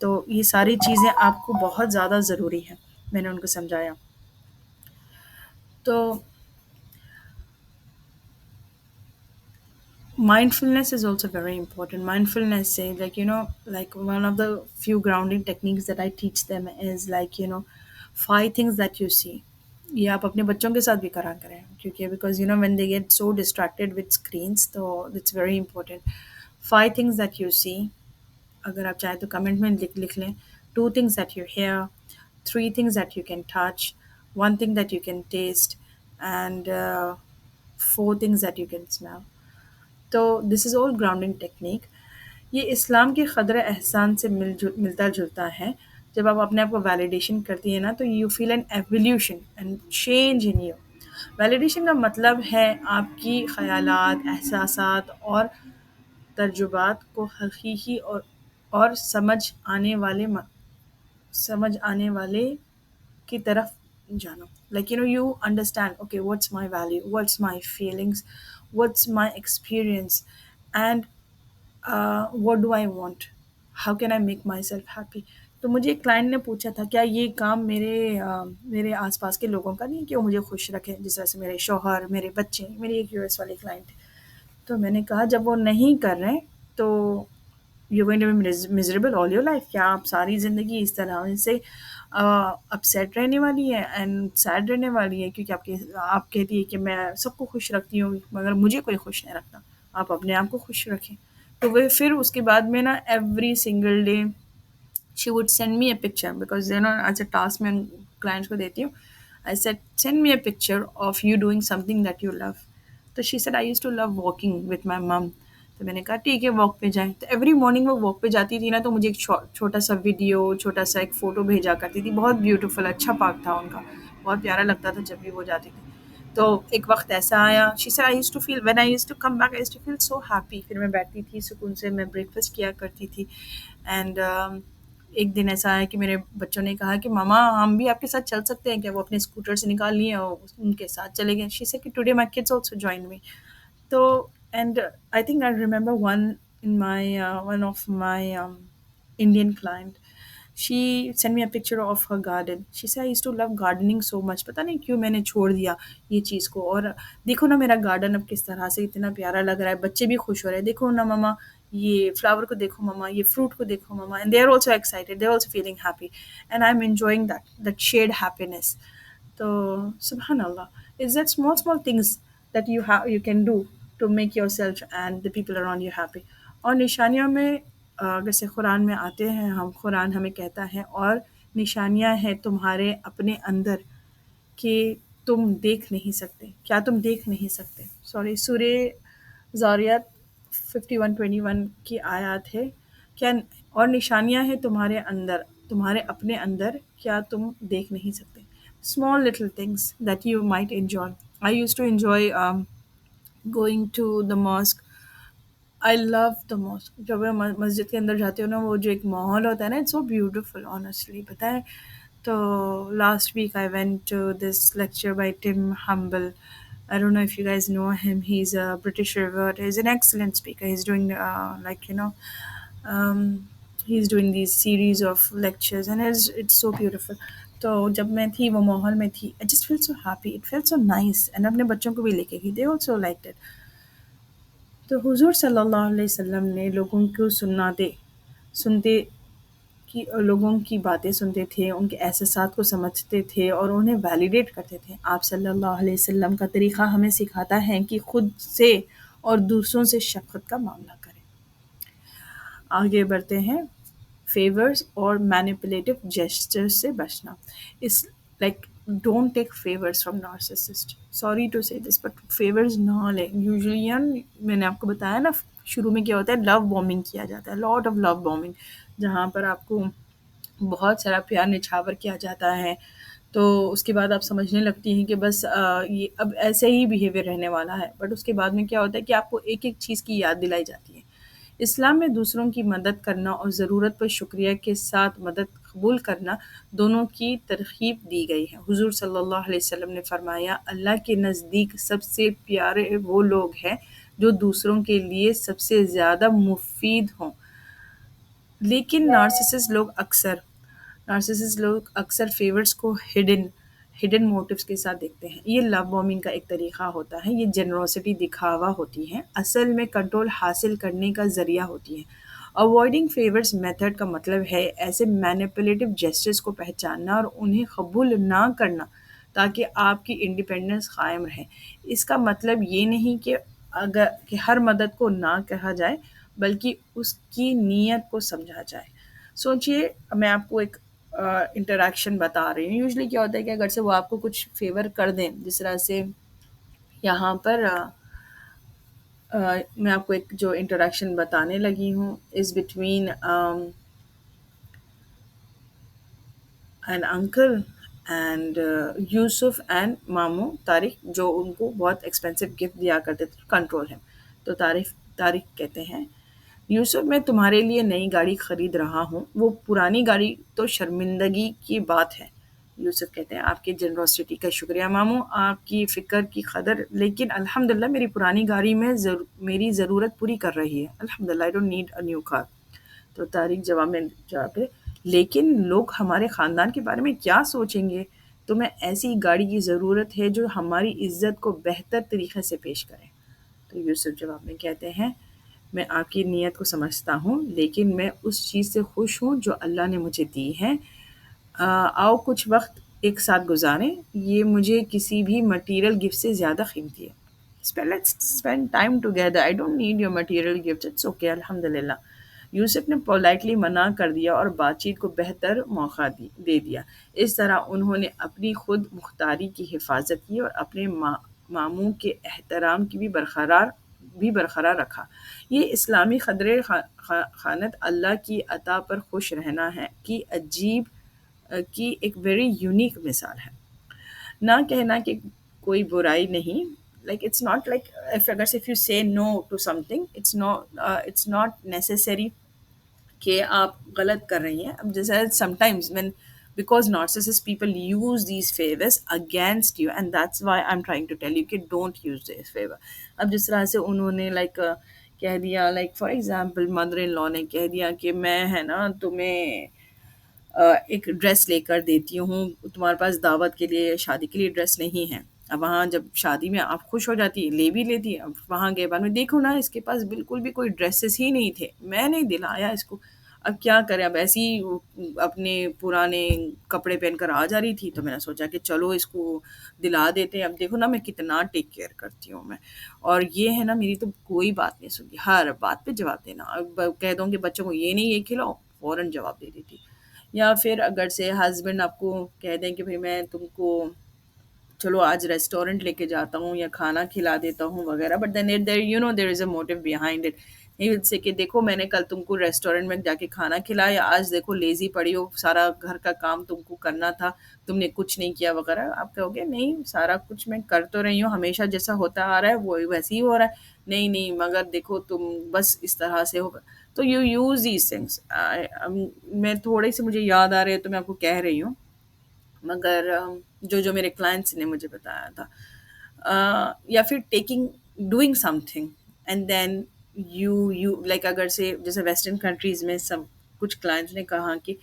تو یہ ساری چیزیں آپ کو بہت زیادہ ضروری ہیں, میں نے ان کو سمجھایا. تو mindfulness is also very important. Mindfulness say like one of the few grounding techniques that I teach them is like 5 things that you see. یہ آپ اپنے بچوں کے ساتھ بھی کرا کریں, کیونکہ because when they get so distracted with screens, so it's very important. 5 things that you see, اگر آپ چاہیں تو کمنٹ میں لکھ لیں. 2 things that you hear, 3 things that you can touch, 1 thing that you can taste, and 4 things that you can smell. تو this is all grounding technique. یہ اسلام کے قدر احسان سے ملتا جلتا ہے. جب آپ اپنے آپ کو ویلیڈیشن کرتی ہیں نا, تو you feel an evolution and change in you. Validation کا مطلب ہے آپ کی خیالات, احساسات اور تجربات کو حقیقی اور سمجھ آنے والے کی طرف جانا. Like you understand, okay, what's my value, what's my feelings, what's my experience, and what do I want, how can I make myself happy. تو مجھے ایک کلائنٹ نے پوچھا تھا کیا یہ کام میرے آس پاس کے لوگوں کا نہیں کہ وہ مجھے خوش رکھیں, جس طرح سے میرے شوہر, میرے بچے, میری ایک یو ایس والی کلائنٹ. تو میں نے کہا جب وہ نہیں کر رہے تو you going to be miserable all your life. کیا آپ ساری زندگی اس طرح سے اپسیٹ رہنے والی ہے اینڈ سیڈ رہنے والی ہے کیونکہ آپ کہتی ہے کہ میں سب کو خوش رکھتی ہوں مگر مجھے کوئی خوش نہیں رکھتا. آپ اپنے آپ کو خوش رکھیں. تو وہ پھر اس کے بعد میں نا every single day she would send me a picture, because as a task میں clients کو دیتی ہوں, I said send me a picture of you doing something that you love. تو she said I used to love walking with my mom. تو میں نے کہا ٹھیک ہے واک پہ جائیں. تو ایوری مارننگ وہ واک پہ جاتی تھی نا, تو مجھے ایک چھوٹا سا ویڈیو, چھوٹا سا ایک فوٹو بھیجا کرتی تھی, بہت بیوٹیفل, اچھا پاک تھا ان کا, بہت پیارا لگتا تھا جب بھی وہ جاتی تھی. تو ایک وقت ایسا آیا, she said I used to feel, when I used to come back I used to feel so happy. پھر میں بیٹھتی تھی سکون سے, میں بریک فاسٹ کیا کرتی تھی. اینڈ ایک دن ایسا آیا کہ میرے بچوں نے کہا کہ ماما ہم بھی آپ کے ساتھ چل سکتے ہیں کیا. وہ اپنے اسکوٹر سے نکال لیے اور ان کے ساتھ چلے گئے. she said کہ today my kids also joined me. تو and I think I remember one of my Indian client, she sent me a picture of her garden. She said I used to love gardening so much. پتہ نہیں کیوں میں نے چھوڑ دیا یہ چیز کو, اور دیکھو نا میرا گارڈن اب کس طرح سے اتنا پیارا لگ رہا ہے, بچے بھی خوش ہو رہے ہیں, دیکھو نا ماما یہ فلاور کو دیکھو ماما, یہ فروٹ کو دیکھو ماما, and they are also excited, they are also feeling happy, and I'm enjoying that shared happiness. تو سبحان اللہ, it's that small things that you can do to make yourself and the people around you happy. اور نشانیوں میں جیسے قرآن میں آتے ہیں, قرآن ہمیں کہتا ہے اور نشانیاں ہیں تمہارے اپنے اندر کہ تم دیکھ نہیں سکتے، کیا تم دیکھ نہیں سکتے، سوری، سورہ زاریات 51:21 کی آیات ہے، کیا اور نشانیاں ہیں تمہارے اندر، تمہارے اپنے اندر، کیا تم دیکھ نہیں سکتے. Small little things that you might enjoy. I use to enjoy going to the mosque. I love the mosque. جب میں مسجد کے اندر جاتی ہوں نا، وہ جو ایک ماحول ہوتا ہے نا، اٹس سو بیوٹیفل آنیسٹلی. پتہ ہے، تو last week I went to this lecture by Tim Humble. I don't know if you guys know him. He's a British revert. He's an excellent speaker. He's doing um, he's doing these series of lectures, and it's so beautiful. تو جب میں تھی وہ ماحول میں تھی, I just felt so happy. It felt so nice. And اپنے بچوں کو بھی لے کے گئی. They also liked it. تو حضور صلی اللہ علیہ وسلم نے لوگوں کو سنتے کہ لوگوں کی باتیں سنتے تھے، ان کے احساسات کو سمجھتے تھے اور انہیں ویلیڈیٹ کرتے تھے. آپ صلی اللہ علیہ وسلم کا طریقہ ہمیں سکھاتا ہے کہ خود سے اور دوسروں سے شفقت کا معاملہ کریں. آگے بڑھتے ہیں. فیورز اور مینیپولیٹو جیسچر سے بچنا. اس like don't take favours from narcissist. Sorry to say this but favours نہ لیں. یوزلی میں نے آپ کو بتایا نا شروع میں کیا ہوتا ہے، لو بومبنگ کیا جاتا ہے، لاٹ آف لو بومبنگ، جہاں پر آپ کو بہت سارا پیار نچھاور کیا جاتا ہے. تو اس کے بعد آپ سمجھنے لگتی ہیں کہ بس یہ اب ایسے ہی بیہیویئر رہنے والا ہے. بٹ اس کے بعد میں کیا ہوتا ہے کہ آپ کو ایک ایک چیز کی یاد دلائی جاتی ہے. اسلام میں دوسروں کی مدد کرنا اور ضرورت پر شکریہ کے ساتھ مدد قبول کرنا دونوں کی ترغیب دی گئی ہے. حضور صلی اللہ علیہ وسلم نے فرمایا، اللہ کے نزدیک سب سے پیارے وہ لوگ ہیں جو دوسروں کے لیے سب سے زیادہ مفید ہوں. لیکن نارسسسٹ لوگ اکثر فیورز کو ہڈن موٹیوز کے ساتھ دیکھتے ہیں. یہ لو بومبنگ کا ایک طریقہ ہوتا ہے. یہ جنروسٹی دکھاوا ہوتی ہے، اصل میں کنٹرول حاصل کرنے کا ذریعہ ہوتی ہے. اوائڈنگ فیورز میتھڈ کا مطلب ہے ایسے مینیپولیٹو جیسچرز کو پہچاننا اور انہیں قبول نہ کرنا تاکہ آپ کی انڈیپینڈنس قائم رہے. اس کا مطلب یہ نہیں کہ ہر مدد کو نہ کہا جائے، بلکہ اس کی نیت کو سمجھا جائے. سوچئے، میں آپ کو ایک انٹریکشن بتا رہی ہوں. یوزلی کیا ہوتا ہے کہ اگر سے وہ آپ کو کچھ فیور کر دیں، جس طرح سے یہاں پر میں آپ کو ایک جو انٹریکشن بتانے لگی ہوں is between an uncle and Yusuf and ماموں طارق، جو ان کو بہت ایکسپینسو گفٹ دیا کرتے تھے کنٹرول ہے. تو طارق کہتے ہیں، یوسف میں تمہارے لیے نئی گاڑی خرید رہا ہوں. وہ پرانی گاڑی تو شرمندگی کی بات ہے. یوسف کہتے ہیں، آپ کی جنروسٹی کا شکریہ ماموں، آپ کی فکر کی قدر، لیکن الحمدللہ میری پرانی گاڑی میں میری ضرورت پوری کر رہی ہے. الحمدللہ I don't need a new car. تو طارق جواب ہے، لیکن لوگ ہمارے خاندان کے بارے میں کیا سوچیں گے؟ تمہیں ایسی گاڑی کی ضرورت ہے جو ہماری عزت کو بہتر طریقے سے پیش کرے. تو یوسف جواب میں کہتے ہیں، میں آپ کی نیت کو سمجھتا ہوں، لیکن میں اس چیز سے خوش ہوں جو اللہ نے مجھے دی ہے. آؤ کچھ وقت ایک ساتھ گزاریں. یہ مجھے کسی بھی مٹیریل گفٹ سے زیادہ قیمتی ہے. Let's spend time together. I don't need your material gifts. It's okay. الحمدللہ. یوسف نے پولائٹلی منع کر دیا اور بات چیت کو بہتر موقع دے دیا. اس طرح انہوں نے اپنی خود مختاری کی حفاظت کی اور اپنے ماموں کے احترام کی بھی برقرار رکھا. یہ اسلامی قدر خانت اللہ کی عطا پر خوش رہنا ہے کی ایک ویری یونیک مثال ہے. نہ کہنا کہ کوئی برائی نہیں. Like it's not like if you say no to something, it's not necessary کہ آپ غلط کر رہی ہیں. اب جیسے sometimes when because narcissist people use these favors against you, and that's why I'm trying to tell you کہ don't use this favor. اب جس طرح سے انہوں نے کہہ دیا، for example mother in law نے کہہ دیا کہ میں ہے نا تمہیں ایک ڈریس لے کر دیتی ہوں، تمہارے پاس دعوت کے لیے، شادی کے لیے ڈریس نہیں ہے. اب وہاں جب شادی میں آپ خوش ہو جاتی، لے بھی لیتی. اب وہاں گئے بعد میں دیکھو نا، اس کے پاس بالکل بھی کوئی ڈریسز ہی نہیں تھے، میں نے دلایا اس کو. اب کیا کریں، اب ایسی اپنے پرانے کپڑے پہن کر آ جا رہی تھی، تو میں نے سوچا کہ چلو اس کو دلا دیتے ہیں. اب دیکھو نا میں کتنا ٹیک کیئر کرتی ہوں میں. اور یہ ہے نا، میری تو کوئی بات نہیں سنتی، ہر بات پہ جواب دینا. اب کہہ دوں کہ بچوں کو یہ نہیں یہ کھلاؤ، فوراً جواب دے دیتی. یا پھر اگر سے ہسبینڈ آپ کو کہہ دیں کہ بھئی میں تم کو چلو آج ریسٹورینٹ لے کے جاتا ہوں یا کھانا کھلا دیتا ہوں وغیرہ، but then there you know there is a motive behind it. He will say کہ دیکھو میں نے کل تم کو ریسٹورینٹ میں جا کے کھانا کھلایا، آج دیکھو لیزی پڑی ہو، سارا گھر کا کام تم کو کرنا تھا، تم نے کچھ نہیں کیا وغیرہ. آپ کہو گے نہیں سارا کچھ میں کر تو رہی ہوں، ہمیشہ جیسا ہوتا آ رہا ہے وہ ویسے ہی ہو رہا ہے. نہیں نہیں مگر دیکھو تم بس اس طرح سے ہوگا. تو یو یوز دیز تھنگس. میں تھوڑے سے مجھے یاد آ رہے ہیں تو میں آپ کو کہہ رہی ہوں، مگر جو میرے کلائنٹس نے مجھے بتایا تھا. یا پھر taking doing something and then you like اگر سے جیسے ویسٹرن کنٹریز میں سب کچھ کلائنٹس نے کہا کہ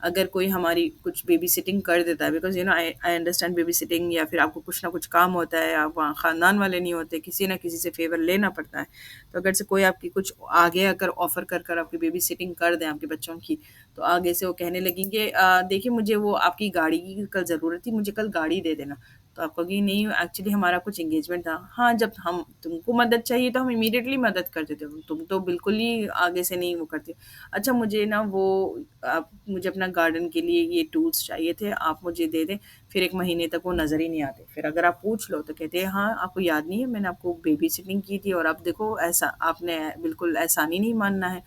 اگر کوئی ہماری کچھ بیبی سٹنگ کر دیتا ہے، because you know I understand babysitting, یا پھر آپ کو کچھ نہ کچھ کام ہوتا ہے، آپ وہاں خاندان والے نہیں ہوتے، کسی نہ کسی سے فیور لینا پڑتا ہے. تو اگر سے کوئی آپ کی کچھ آگے اگر آفر کر کر آپ کی بیبی سٹنگ کر دیں آپ کے بچوں کی، تو آگے سے وہ کہنے لگیں گے دیکھیے مجھے وہ آپ کی گاڑی کی کل ضرورت تھی، مجھے کل گاڑی دے دینا. تو آپ کہو گی نہیں ایکچولی ہمارا کچھ انگیجمنٹ تھا. ہاں جب ہم تم کو مدد چاہیے تو ہم امیڈیٹلی مدد کر دیتے، تم تو بالکل ہی آگے سے نہیں وہ کرتے. اچھا مجھے نا وہ آپ مجھے اپنا گارڈن کے لیے یہ ٹولس چاہیے تھے، آپ مجھے دے دیں. پھر ایک مہینے تک وہ نظر ہی نہیں آتے. پھر اگر آپ پوچھ لو تو کہتے ہیں ہاں آپ کو یاد نہیں ہے میں نے آپ کو بیبی سٹنگ کی تھی، اور اب دیکھو ایسا آپ نے بالکل احسان ہی نہیں ماننا ہے.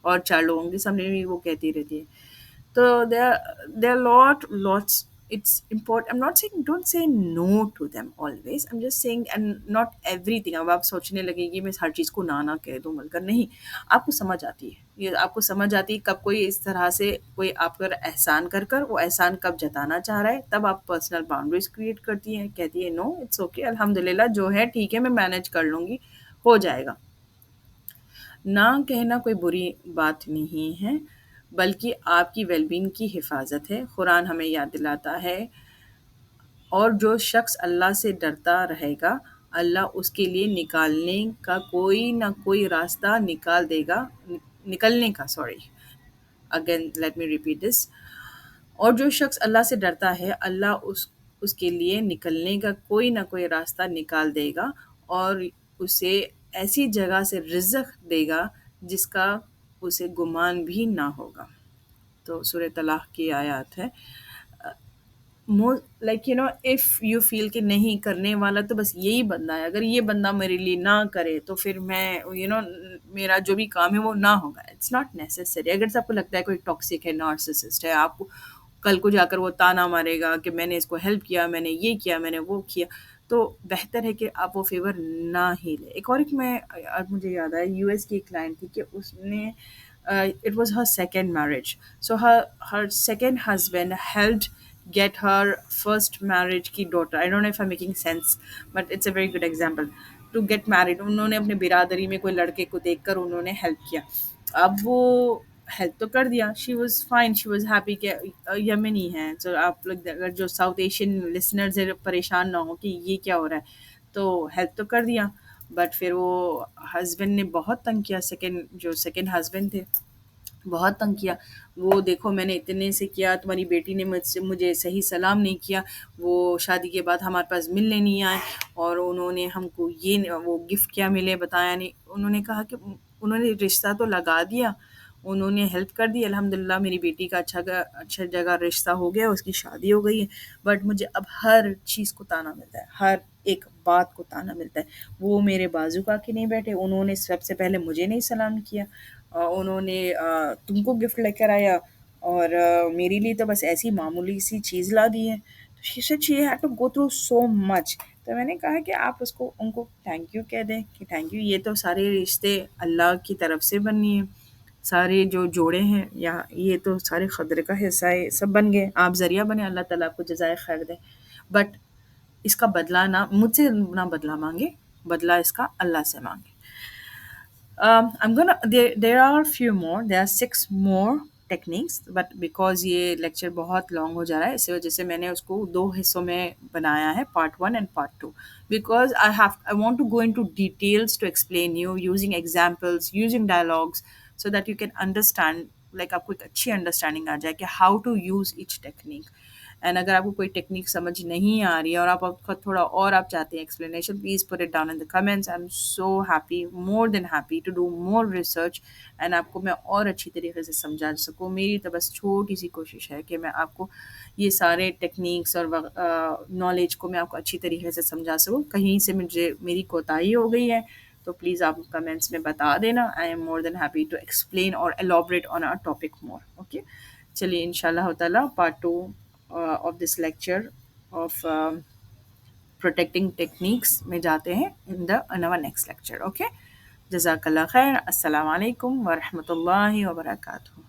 اور چار لوگوں کے سامنے بھی وہ کہتی رہتی ہے. So there are lots. It's important. I'm not saying don't say no to them always. I'm just saying and not everything. اب آپ سوچنے لگے گی میں ہر چیز کو نہ کہہ دوں، مل کر نہیں. آپ کو سمجھ آتی ہے، یہ آپ کو سمجھ آتی ہے کب کوئی اس طرح سے کوئی آپ پر احسان کر کر وہ احسان کب جتانا چاہ رہا ہے. تب آپ پرسنل باؤنڈریز کریٹ کرتی ہیں، کہتی ہے نو اٹس اوکے الحمد للہ جو ہے ٹھیک ہے میں مینیج کر لوں گی، ہو جائے گا. نہ کہنا کوئی بری بات نہیں ہے، بلکہ آپ کی ویل بینگ کی حفاظت ہے. قرآن ہمیں یاد دلاتا ہے اور جو شخص اللہ سے ڈرتا رہے گا اللہ اس کے لیے نکالنے کا کوئی نہ کوئی راستہ نکال دے گا. نکلنے کا sorry again let me repeat this. اور جو شخص اللہ سے ڈرتا ہے اللہ اس کے لیے نکلنے کا کوئی نہ کوئی راستہ نکال دے گا اور اسے ایسی جگہ سے رزق دے گا جس کا اسے گمان بھی نہ ہوگا. تو سورہ طلاق کی آیات ہے. Like you know if you feel کہ نہیں کرنے والا تو بس یہی بندہ ہے، اگر یہ بندہ میرے لیے نہ کرے تو پھر میں یو نو میرا جو بھی کام ہے وہ نہ ہوگا. It's not necessary. اگر سے آپ کو لگتا ہے کوئی ٹاکسک ہے، نارسسسٹ ہے، آپ کو کل کو جا کر وہ تانا مارے گا کہ میں نے اس کو ہیلپ کیا، میں نے یہ کیا، میں نے وہ کیا، تو بہتر ہے کہ آپ وہ فیور نہ ہی لیں. ایک اور ایک میں اب مجھے یاد آیا یو ایس کی ایک کلائنٹ تھی کہ اس نے it was Hare second marriage. So Hare second husband helped get her first marriage کی daughter. I don't know if I'm making sense, but it's a very good example. To get married انہوں نے اپنے برادری میں کوئی لڑکے کو دیکھ کر انہوں نے ہیلپ کیا. اب وہ ہیلپ تو کر دیا، she was fine, she was happy کہ یمنی ہے. تو آپ لوگ اگر جو ساؤتھ ایشین لسنرز ہیں پریشان نہ ہو کہ یہ کیا ہو رہا ہے، تو ہیلپ تو کر دیا. بٹ پھر وہ ہسبینڈ نے بہت تنگ کیا، سیکنڈ ہسبینڈ تھے، بہت تنگ کیا. وہ دیکھو میں نے اتنے سے کیا، تمہاری بیٹی نے مجھے صحیح سلام نہیں کیا، وہ شادی کے بعد ہمارے پاس ملنے نہیں آئے، اور انہوں نے ہم کو یہ وہ گفٹ کیا ملے بتایا نہیں. انہوں نے کہا کہ انہوں نے رشتہ تو لگا دیا، انہوں نے ہیلپ کر دی، الحمد للہ میری بیٹی کا اچھا جگہ رشتہ ہو گیا، اس کی شادی ہو گئی ہے. بٹ مجھے اب ہر چیز کو تانا ملتا ہے، ہر ایک بات کو تانا ملتا ہے. وہ میرے بازو کا کے نہیں بیٹھے، انہوں نے سب سے پہلے مجھے نہیں سلام کیا، انہوں نے تم کو گفٹ لے کر آیا، اور میرے لیے تو بس ایسی معمولی سی چیز لا دی ہے. She had to go through so much. تو میں نے کہا کہ آپ ان کو تھینک یو کہہ دیں کہ تھینک یو، یہ تو سارے رشتے اللہ کی طرف سے بنی ہیں، سارے جو جوڑے ہیں یا یہ تو سارے قدر کا حصہ ہے، سب بن گئے، آپ ذریعہ بنے، اللہ تعالیٰ آپ کو جزائے خیر دے. بٹ اس کا بدلہ نہ مجھ سے نہ بدلہ مانگے، بدلہ اس کا اللہ سے مانگے. there are few more, there are 6 more techniques, but because یہ لیکچر بہت لانگ ہو جا رہا ہے اسی وجہ سے میں نے اس کو 2 حصوں میں بنایا ہے، part 1 and part 2, because I want to go into details to explain you using examples, using dialogues, so that you can understand, like آپ کو ایک اچھی انڈرسٹینڈنگ آ جائے کہ how to use each technique. And اگر آپ کو کوئی ٹیکنیک سمجھ نہیں آ رہی ہے اور آپ کا تھوڑا اور آپ چاہتے ہیں explanation, please put it down in the comments. I am so happy, more than happy to do more research and آپ کو میں اور اچھی طریقے سے سمجھا سکوں. میری تو بس چھوٹی سی کوشش ہے کہ میں آپ کو یہ سارے ٹیکنیکس اور نالج کو میں آپ کو اچھی طریقے سے سمجھا سکوں. کہیں سے میری کوتاہی ہو گئی ہے تو پلیز آپ کمنٹس میں بتا دینا. I am more than happy to explain اور elaborate on our topic more. Okay, چلیے ان شاء اللہ تعالیٰ part 2 of this lecture of protecting techniques میں جاتے ہیں in our next lecture. Okay, جزاک اللہ خیر. السلام علیکم ورحمۃ اللہ وبرکاتہ.